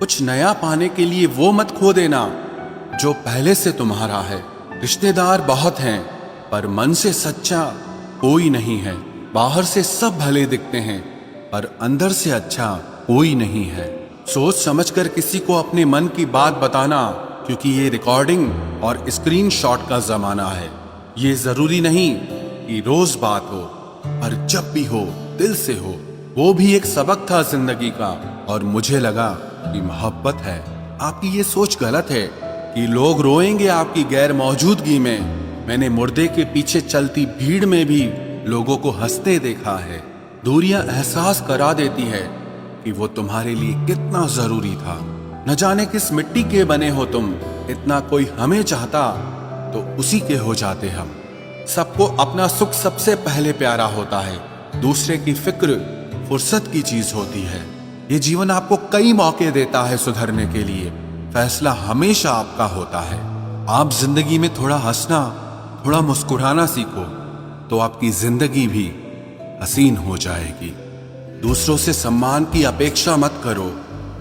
कुछ नया पाने के लिए वो मत खो देना जो पहले से तुम्हारा है। रिश्तेदार बहुत हैं, पर मन से सच्चा कोई नहीं है। बाहर से सब भले दिखते हैं, पर अंदर से अच्छा कोई नहीं है। सोच समझकर किसी को अपने मन की बात बताना, क्योंकि ये रिकॉर्डिंग और स्क्रीनशॉट का जमाना है। ये जरूरी नहीं कि रोज बात हो, पर जब भी हो दिल से हो। वो भी एक सबक था जिंदगी का, और मुझे लगा कि मोहब्बत है। आपकी ये सोच गलत है कि लोग रोएंगे आपकी गैर मौजूदगी में। मैंने मुर्दे के पीछे चलती भीड़ में भी लोगों को हंसते देखा है। दूरियां एहसास करा देती है कि वो तुम्हारे लिए कितना जरूरी था। न जाने किस मिट्टी के बने हो तुम, इतना कोई हमें चाहता तो उसी के हो जाते हम। सबको अपना सुख सबसे पहले प्यारा होता है, दूसरे की फिक्र फुर्सत की चीज होती है। ये जीवन आपको कई मौके देता है सुधरने के लिए, फैसला हमेशा आपका होता है। आप जिंदगी में थोड़ा हंसना, थोड़ा मुस्कुराना सीखो, तो आपकी जिंदगी भी हसीन हो जाएगी। दूसरों से सम्मान की अपेक्षा मत करो,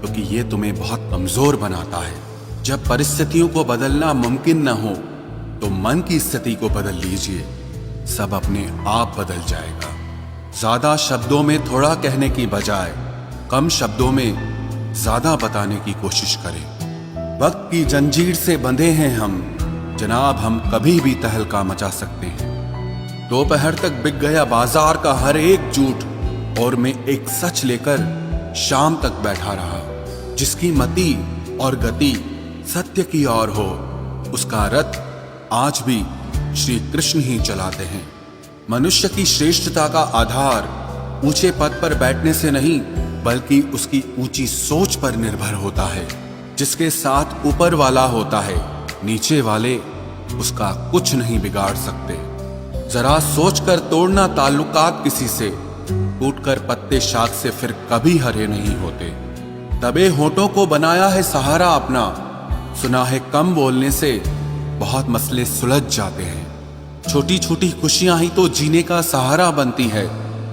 क्योंकि ये तुम्हें बहुत कमजोर बनाता है। जब परिस्थितियों को बदलना मुमकिन न हो, तो मन की स्थिति को बदल लीजिए, सब अपने आप बदल जाएगा। ज्यादा शब्दों में थोड़ा कहने की बजाय कम शब्दों में ज्यादा बताने की कोशिश करें। वक्त की जंजीर से बंधे हैं हम जनाब, हम कभी भी तहलका मचा सकते हैं। दोपहर तक बिक गया बाजार का हर एक झूठ, और मैं एक सच लेकर शाम तक बैठा रहा। जिसकी मति और गति सत्य की ओर हो, उसका रथ आज भी श्री कृष्ण ही चलाते हैं। मनुष्य की श्रेष्ठता का आधार ऊंचे पद पर बैठने से नहीं, बल्कि उसकी ऊंची सोच पर निर्भर होता है। जिसके साथ ऊपर वाला होता है, नीचे वाले उसका कुछ नहीं बिगाड़ सकते। जरा सोचकर तोड़ना ताल्लुकात किसी से, टूटकर पत्ते शाख से फिर कभी हरे नहीं होते। दबे होठों को बनाया है सहारा अपना, सुना है कम बोलने से बहुत मसले सुलझ जाते हैं। छोटी छोटी खुशियां ही तो जीने का सहारा बनती है,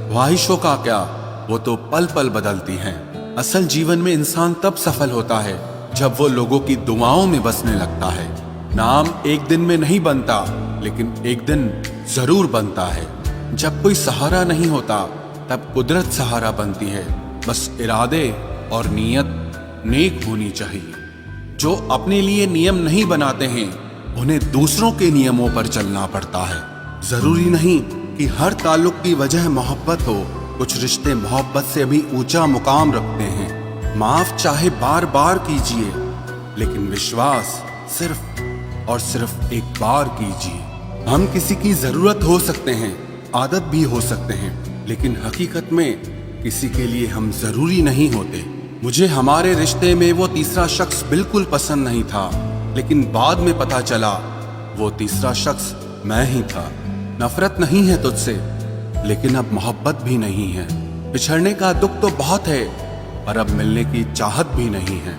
ख्वाहिशों का क्या, वो तो पल पल बदलती हैं। असल जीवन में इंसान तब सफल होता है जब वो लोगों की दुआओं में बसने लगता है। नाम एक दिन में नहीं बनता, लेकिन एक दिन जरूर बनता है। जब कोई सहारा नहीं होता, तब कुदरत सहारा बनती है। बस इरादे और नीयत नेक होनी चाहिए। जो अपने लिए नियम नहीं बनाते हैं, उन्हें दूसरों के नियमों पर चलना पड़ता है। जरूरी नहीं कि हर ताल्लुक की वजह मोहब्बत हो। कुछ रिश्ते मोहब्बत से भी ऊंचा मुकाम रखते हैं। माफ चाहे बार बार कीजिए, लेकिन विश्वास सिर्फ और सिर्फ एक बार कीजिए। हम किसी की जरूरत हो सकते हैं, आदत भी हो सकते हैं, लेकिन हकीकत में किसी के लिए हम जरूरी नहीं होते। मुझे हमारे रिश्ते में वो तीसरा शख्स बिल्कुल पसंद नहीं था, लेकिन बाद में पता चला वो तीसरा शख्स मैं ही था। नफरत नहीं है तुझसे, लेकिन अब मोहब्बत भी नहीं है। बिछड़ने का दुख तो बहुत है, पर अब मिलने की चाहत भी नहीं है।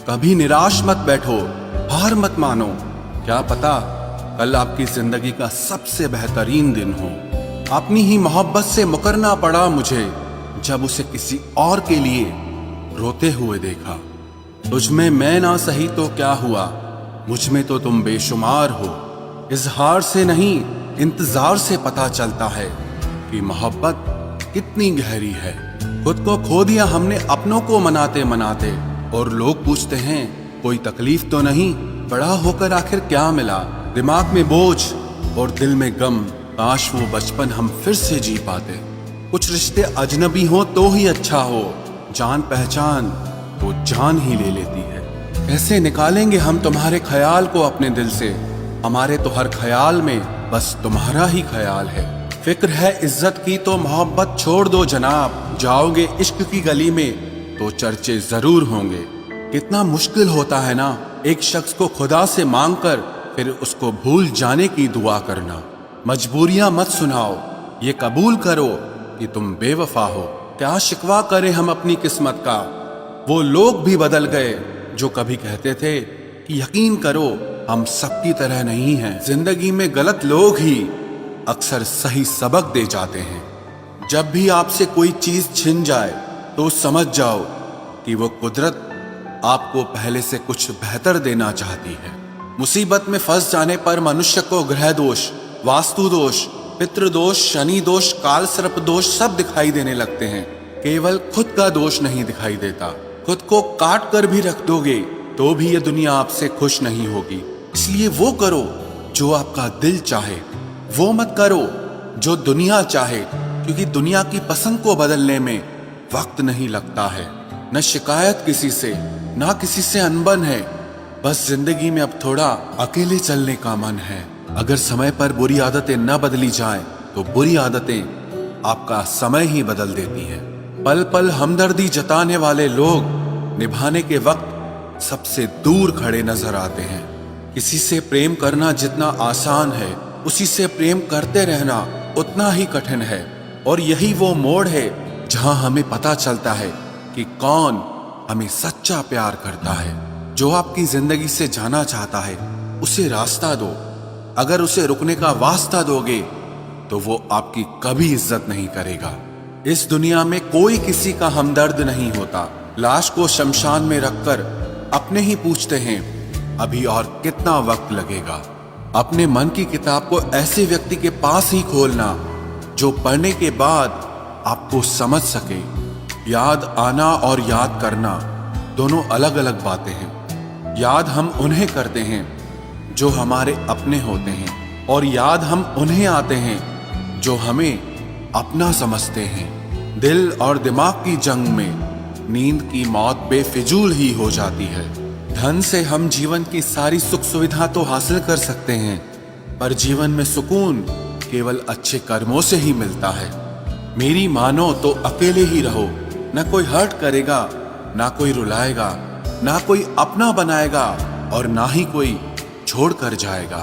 कभी निराश मत बैठो, हार मत मानो। क्या पता कल आपकी जिंदगी का सबसे बेहतरीन दिन हो। अपनी ही मोहब्बत से मुकरना पड़ा मुझे, जब उसे किसी और के लिए रोते हुए देखा। तुझ में मैं ना सही तो क्या हुआ, मुझ में तो तुम बेशुमार हो। इजहार से नहीं, इंतजार से पता चलता है कि मोहब्बत कितनी गहरी है। खुद को खो दिया हमने अपनों को मनाते मनाते, और लोग पूछते हैं कोई तकलीफ तो नहीं। बड़ा होकर आखिर क्या मिला, दिमाग में बोझ और दिल में गम। काश वो बचपन हम फिर से जी पाते। कुछ रिश्ते अजनबी हो तो ही अच्छा हो, जान पहचान तो जान ही ले लेती है। कैसे निकालेंगे हम तुम्हारे ख्याल को अपने दिल से, हमारे तो हर ख्याल में बस तुम्हारा ही ख्याल है। फिक्र है इज्जत की तो मोहब्बत छोड़ दो जनाब, जाओगे इश्क की गली में तो चर्चे जरूर होंगे। कितना मुश्किल होता है ना, एक शख्स को खुदा से मांगकर फिर उसको भूल जाने की दुआ करना। मजबूरियां मत सुनाओ, ये कबूल करो कि तुम बेवफा हो। क्या शिकवा करें हम अपनी किस्मत का, वो लोग भी बदल गए जो कभी कहते थे कि यकीन करो हम सबकी तरह नहीं हैं। जिंदगी में गलत लोग ही अक्सर सही सबक दे जाते हैं। जब भी आपसे कोई चीज छिन जाए तो समझ जाओ कि वो कुदरत आपको पहले से कुछ बेहतर देना चाहती है। मुसीबत में फंस जाने पर मनुष्य को ग्रह दोष, वास्तु दोष, पितृदोष, शनि दोष, काल सर्प दोष सब दिखाई देने लगते हैं। केवल खुद का दोष नहीं दिखाई देता। खुद को काट कर भी रख दोगे तो भी ये दुनिया आपसे खुश नहीं होगी। इसलिए वो करो जो आपका दिल चाहे, वो मत करो जो दुनिया चाहे, क्योंकि दुनिया की पसंद को बदलने में वक्त नहीं लगता है। न शिकायत किसी से, ना किसी से अनबन है। बस जिंदगी में अब थोड़ा अकेले चलने का मन है। अगर समय पर बुरी आदतें न बदली जाएं, तो बुरी आदतें आपका समय ही बदल देती हैं। पल पल हमदर्दी जताने वाले लोग निभाने के वक्त सबसे दूर खड़े नजर आते हैं। किसी से प्रेम करना जितना आसान है, उसी से प्रेम करते रहना उतना ही कठिन है। और यही वो मोड़ है जहां हमें पता चलता है कि कौन हमें सच्चा प्यार करता है। जो आपकी जिंदगी से जाना चाहता है, उसे रास्ता दो। अगर उसे रुकने का वास्ता दोगे तो वो आपकी कभी इज्जत नहीं करेगा। इस दुनिया में कोई किसी का हमदर्द नहीं होता। लाश को शमशान में रखकर अपने ही पूछते हैं अभी और कितना वक्त लगेगा। अपने मन की किताब को ऐसे व्यक्ति के पास ही खोलना जो पढ़ने के बाद आपको समझ सके। याद आना और याद करना दोनों अलग अलग बातें हैं। याद हम उन्हें करते हैं जो हमारे अपने होते हैं, और याद हम उन्हें आते हैं जो हमें अपना समझते हैं। दिल और दिमाग की जंग में नींद की मौत बेफिजूल ही हो जाती है। धन से हम जीवन की सारी सुख सुविधा तो हासिल कर सकते हैं, पर जीवन में सुकून केवल अच्छे कर्मों से ही मिलता है। मेरी मानो तो अकेले ही रहो। न कोई हर्ट करेगा, ना कोई रुलाएगा, ना कोई अपना बनाएगा, और ना ही कोई छोड़ कर जाएगा।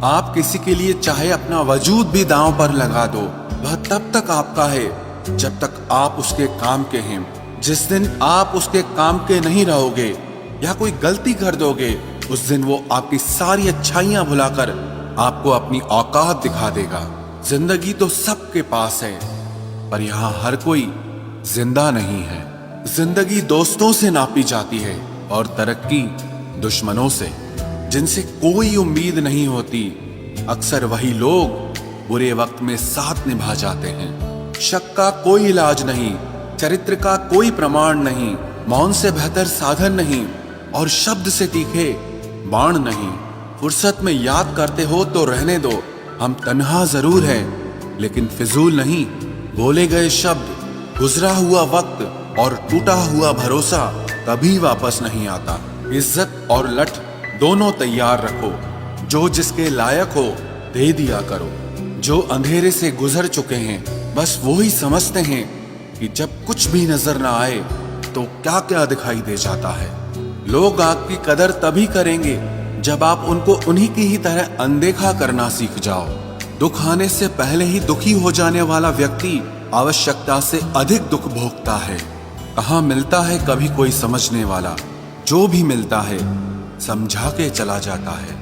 आप किसी के लिए चाहे अपना वजूद भी दांव पर लगा दो, वह तब तक आपका है जब तक आप उसके काम के हैं। जिस दिन आप उसके काम के नहीं रहोगे या कोई गलती कर दोगे, उस दिन वो आपकी सारी अच्छाइयां भुलाकर आपको अपनी औकात दिखा देगा। जिंदगी तो सबके पास है, पर यहाँ हर कोई जिंदा नहीं है। जिंदगी दोस्तों से नापी जाती है और तरक्की दुश्मनों से, जिनसे कोई उम्मीद नहीं होती। अक्सर वही लोग बुरे वक्त में साथ निभा जाते हैं। शक का कोई इलाज नहीं, चरित्र का कोई प्रमाण नहीं, मौन से बेहतर साधन नहीं, और शब्द से तीखे बाण नहीं। फुर्सत में याद करते हो तो रहने दो, हम तन्हा जरूर हैं लेकिन फिजूल नहीं। बोले गए शब्द, गुजरा हुआ वक्त और टूटा हुआ भरोसा कभी वापस नहीं आता। इज्जत और लठ दोनों तैयार रखो। जो जिसके लायक हो दे दिया करो। जो अंधेरे से गुजर चुके हैं बस वो ही समझते हैं कि जब कुछ भी नजर ना आए तो क्या क्या दिखाई दे जाता है। लोग आपकी कदर तभी करेंगे जब आप उनको उन्हीं की ही तरह अनदेखा करना सीख जाओ। दुख आने से पहले ही दुखी हो जाने वाला व्यक्ति आवश्यकता से अधिक दुख भोगता है। कहाँ मिलता है कभी कोई समझने वाला, जो भी मिलता है समझा के चला जाता है।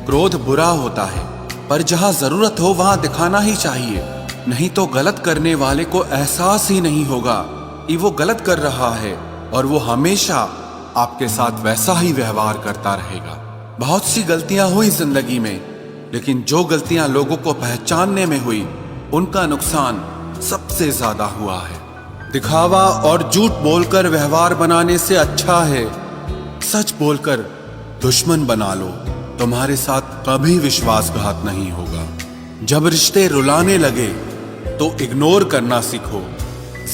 क्रोध बुरा होता है, पर जहाँ जरूरत हो वहां दिखाना ही चाहिए, नहीं तो गलत करने वाले को एहसास ही नहीं होगा कि वो गलत कर रहा है, और वो हमेशा आपके साथ वैसा ही व्यवहार करता रहेगा। बहुत सी गलतियां हुई जिंदगी में, लेकिन जो गलतियां लोगों को पहचानने में हुई, उनका नुकसान सबसे ज्यादा हुआ है। दिखावा और झूठ बोलकर व्यवहार बनाने से अच्छा है सच बोलकर दुश्मन बना लो। तुम्हारे साथ कभी विश्वासघात नहीं होगा। जब रिश्ते रुलाने लगे तो इग्नोर करना सीखो,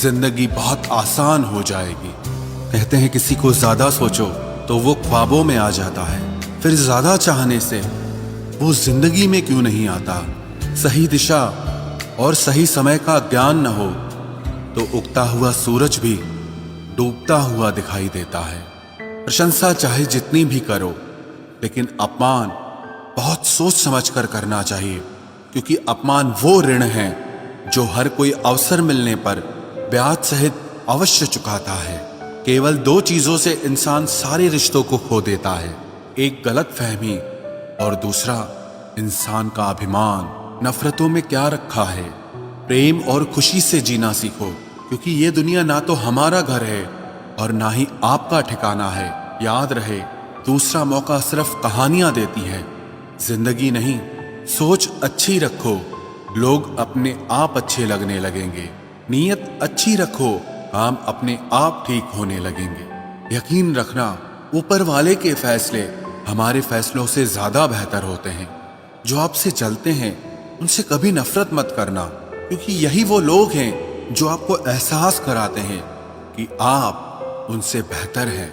जिंदगी बहुत आसान हो जाएगी। कहते हैं किसी को ज्यादा सोचो तो वो ख्वाबों में आ जाता है, फिर ज्यादा चाहने से वो जिंदगी में क्यों नहीं आता। सही दिशा और सही समय का ज्ञान न हो तो उगता हुआ सूरज भी डूबता हुआ दिखाई देता है। प्रशंसा चाहे जितनी भी करो, लेकिन अपमान बहुत सोच समझकर करना चाहिए, क्योंकि अपमान वो ऋण है जो हर कोई अवसर मिलने पर ब्याज सहित अवश्य चुकाता है। केवल दो चीजों से इंसान सारे रिश्तों को खो देता है, एक गलत फहमी और दूसरा इंसान का अभिमान। नफरतों में क्या रखा है, प्रेम और खुशी से जीना सीखो, क्योंकि ये दुनिया ना तो हमारा घर है और ना ही आपका ठिकाना है। याद रहे, दूसरा मौका सिर्फ कहानियां देती है, जिंदगी नहीं। सोच अच्छी रखो, लोग अपने आप अच्छे लगने लगेंगे। नीयत अच्छी रखो, काम अपने आप ठीक होने लगेंगे। यकीन रखना, ऊपर वाले के फैसले हमारे फैसलों से ज्यादा बेहतर होते हैं। जो आपसे चलते हैं उनसे कभी नफरत मत करना, क्योंकि यही वो लोग हैं जो आपको एहसास कराते हैं कि आप उनसे बेहतर हैं।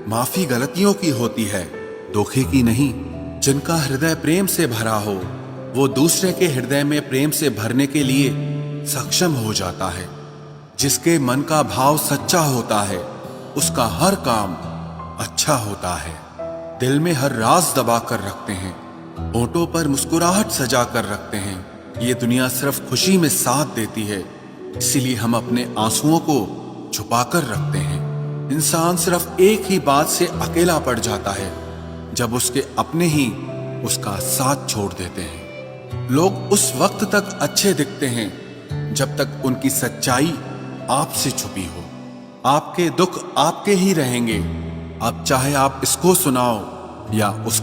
माफी गलतियों की होती है, धोखे की नहीं। जिनका हृदय प्रेम से भरा हो वो दूसरे के हृदय में प्रेम से भरने के लिए सक्षम हो जाता है। जिसके मन का भाव सच्चा होता है उसका हर काम अच्छा होता है। दिल में हर राज दबा कर रखते हैं, होठों पर मुस्कुराहट सजा कर रखते हैं। ये दुनिया सिर्फ खुशी में साथ देती है, इसीलिए हम अपने आंसुओं को छुपा कर रखते हैं। इंसान सिर्फ एक ही बात से अकेला पड़ जाता है, जब उसके अपने ही उसका साथ छोड़ देते हैं। लोग उस वक्त तक अच्छे दिखते हैं जब तक उनकी सच्चाई आपसे छुपी हो। आपके दुख आपके ही रहेंगे, अब चाहे आप इसको सुनाओ या उसको।